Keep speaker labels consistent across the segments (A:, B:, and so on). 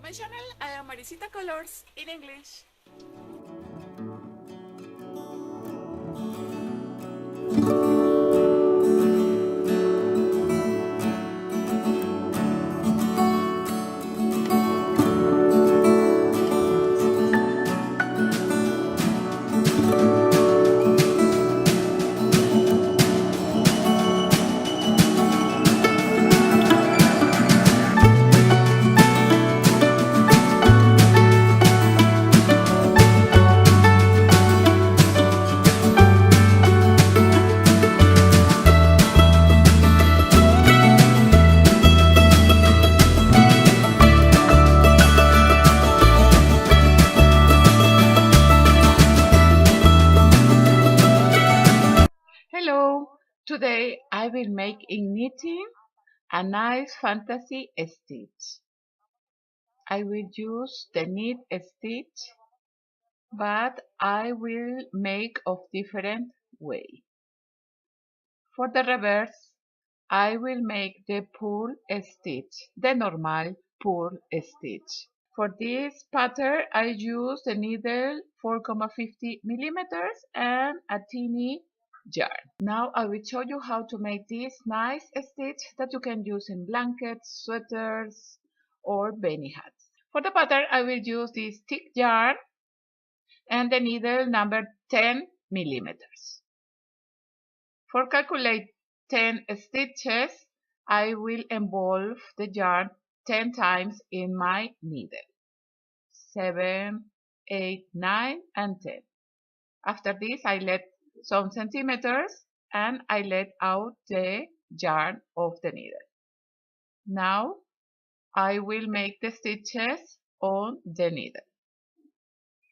A: my channel. I am Maricita Colors in English.
B: Hello! Today I will make in knitting a nice fantasy stitch. I will use the knit stitch, but I will make of different way. For the reverse, I will make the purl stitch, the normal purl stitch. For this pattern, I use the needle 4,50 millimeters and a teeny yarn. Now I will show you how to make this nice stitch that you can use in blankets, sweaters or beanie hats. For the pattern I will use this thick yarn and the needle number 10 millimeters. For calculate 10 stitches, I will involve the yarn 10 times in my needle. 7, 8, 9 and 10. After this I let some centimeters and I let out the yarn of the needle. Now I will make the stitches on the needle.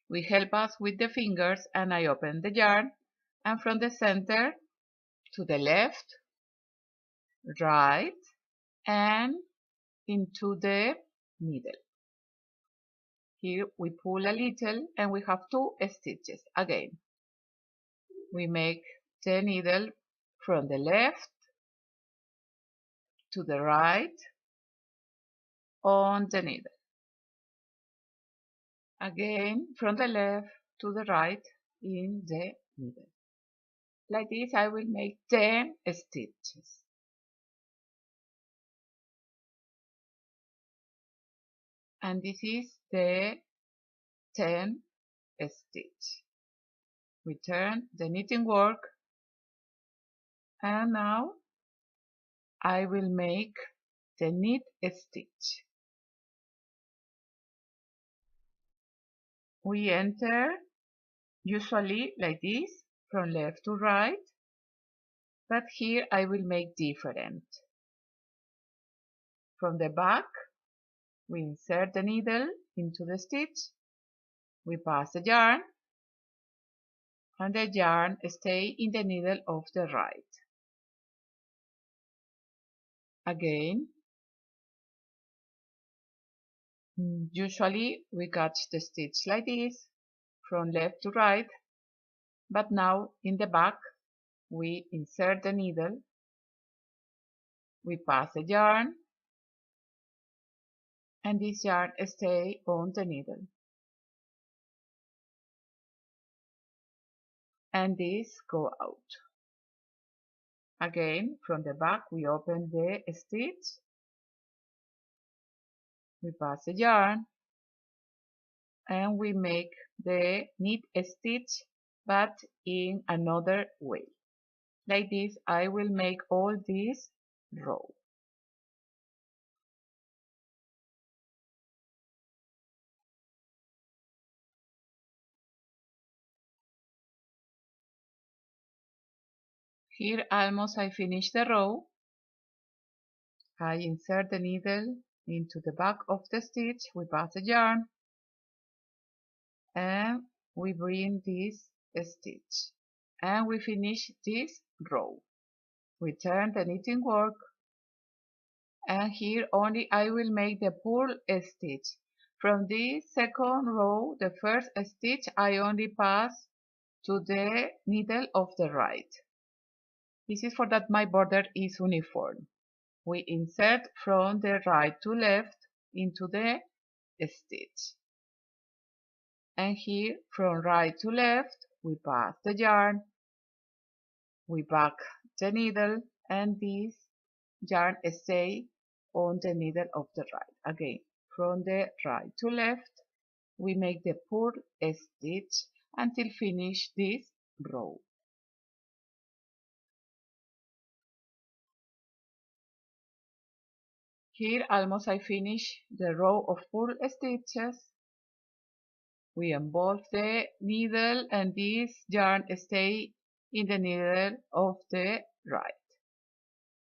B: We help us with the fingers and I open the yarn and from the center to the left, right and into the needle. Here we pull a little and we have 2 stitches again. We make the needle from the left to the right on the needle. Again from the left to the right in the needle. Like this I will make 10 stitches. And this is the 10th stitch. We turn the knitting work and now I will make the knit stitch. We enter usually like this from left to right, but here I will make different. From the back we insert the needle into the stitch, we pass the yarn and the yarn stays in the needle of the right. Again, usually we catch the stitch like this from left to right, but now in the back we insert the needle, we pass the yarn and this yarn stays on the needle. And this go out. Again from the back we open the stitch, we pass the yarn and we make the knit stitch but in another way. Like this I will make all this row. Here almost I finish the row. I insert the needle into the back of the stitch, we pass the yarn and we bring this stitch and we finish this row. We turn the knitting work and here only I will make the purl stitch. From this second row, the first stitch I only pass to the needle of the right. This is for that my border is uniform. We insert from the right to left into the stitch. And here from right to left we pass the yarn, we back the needle, and this yarn stay on the needle of the right. Again, from the right to left we make the purl stitch until finish this row. Here almost I finish the row of purl stitches. We involve the needle and this yarn stay in the needle of the right.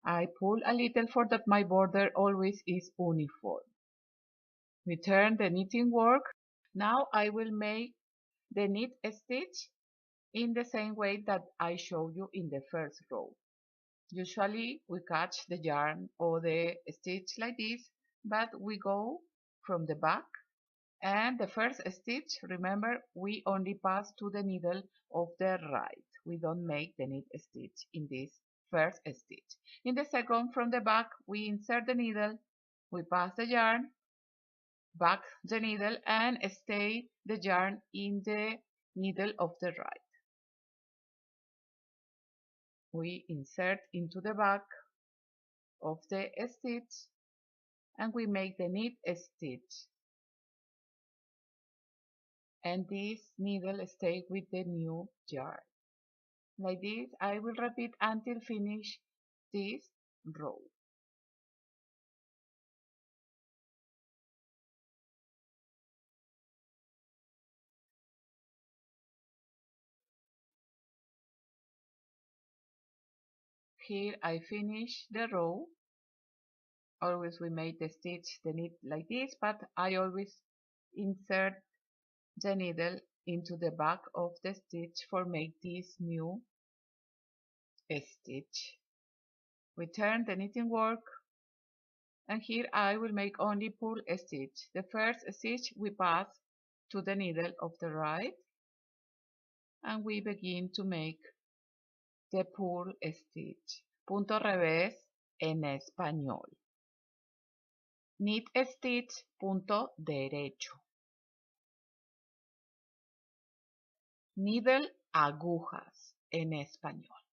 B: I pull a little for that my border always is uniform. We turn the knitting work. Now I will make the knit stitch in the same way that I showed you in the first row. Usually we catch the yarn or the stitch like this, but we go from the back, and the first stitch, remember, we only pass to the needle of the right. We don't make the knit stitch in this first stitch. In the second, from the back, we insert the needle, we pass the yarn, back the needle, and stay the yarn in the needle of the right. We insert into the back of the stitch and we make the knit stitch, and this needle stays with the new yarn. Like this I will repeat until finish this row. Here I finish the row. Always we make the stitch, the knit like this, but I always insert the needle into the back of the stitch for make this new stitch. We turn the knitting work, and here I will make only purl stitch. The first stitch we pass to the needle of the right, and we begin to make the purl stitch. Punto revés en español. Knit stitch, punto derecho. Needle, agujas en español.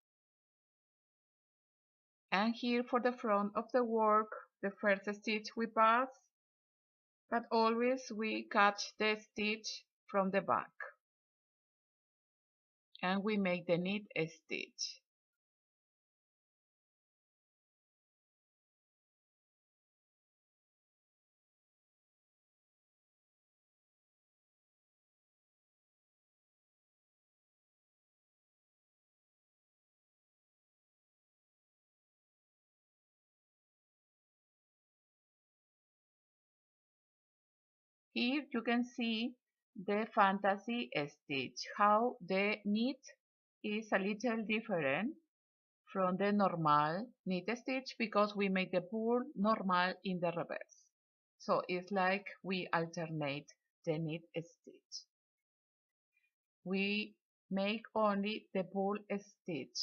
B: And here for the front of the work, the first stitch we pass, but always we catch the stitch from the back. And we make the knit stitch. Here you can see the fantasy stitch, how the knit is a little different from the normal knit stitch because we make the purl normal in the reverse. So it's like we alternate the knit stitch. We make only the purl stitch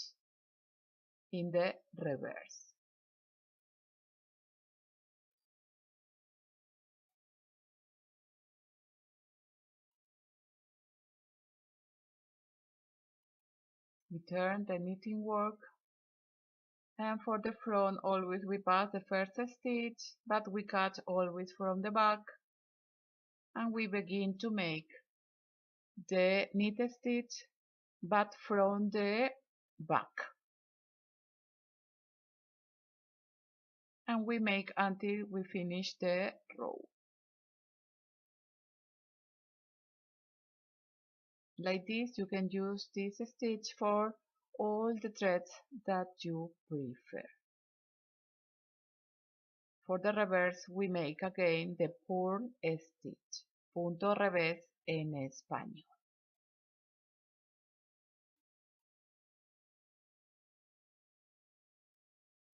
B: in the reverse. We turn the knitting work, and for the front always we pass the first stitch, but we catch always from the back, and we begin to make the knit stitch but from the back, and we make until we finish the row. Like this you can use this stitch for all the threads that you prefer. For the reverse we make again the purl stitch, punto revés en español.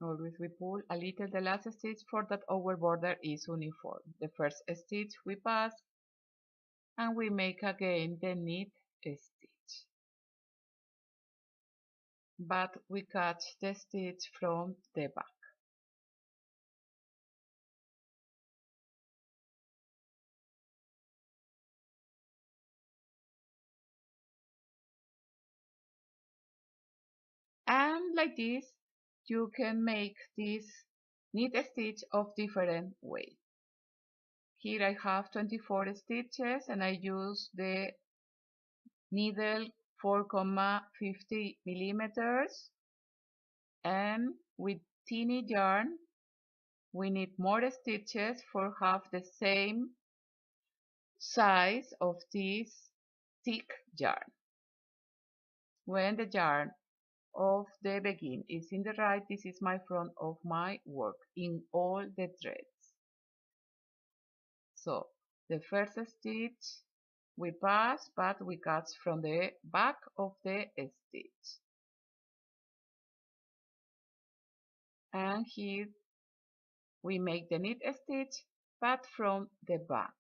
B: Always we pull a little the last stitch for that our border is uniform. The first stitch we pass, and we make again the knit stitch, but we catch the stitch from the back. And like this, you can make this knit stitch of different way. Here I have 24 stitches and I use the needle 4,50 millimeters, and with teeny yarn we need more stitches for have the same size of this thick yarn. When the yarn of the begin is in the right, this is my front of my work in all the threads. So the first stitch we pass, but we cut from the back of the stitch. And here we make the knit stitch, but from the back.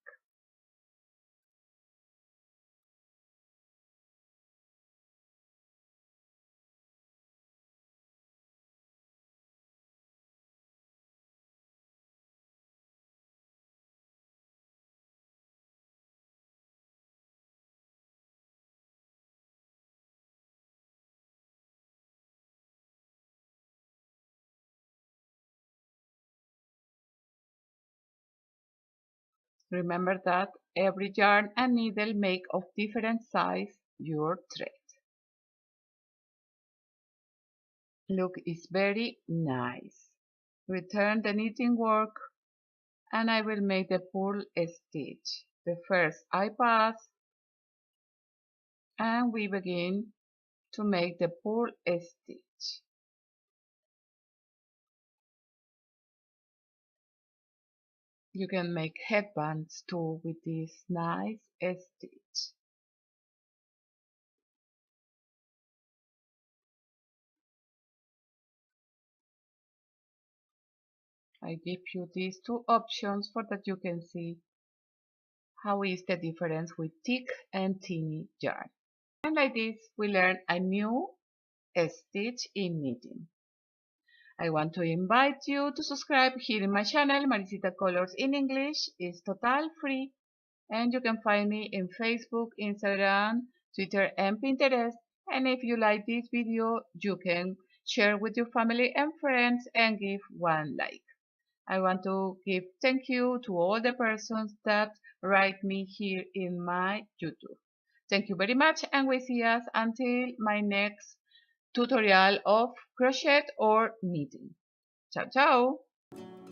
B: Remember that every yarn and needle make of different size your thread. Look, it's very nice. Return the knitting work and I will make the purl stitch. The first I pass and we begin to make the purl stitch. You can make headbands too with this nice stitch. I give you these two options for that you can see how is the difference with thick and tiny yarn. And like this we learn a new stitch in knitting. I want to invite you to subscribe here in my channel, Maricita Colors in English. It's total free and you can find me in Facebook, Instagram, Twitter and Pinterest. And if you like this video, you can share with your family and friends and give one like. I want to give thank you to all the persons that write me here in my YouTube. Thank you very much and we see us until my next tutorial of crochet or knitting. Ciao, ciao!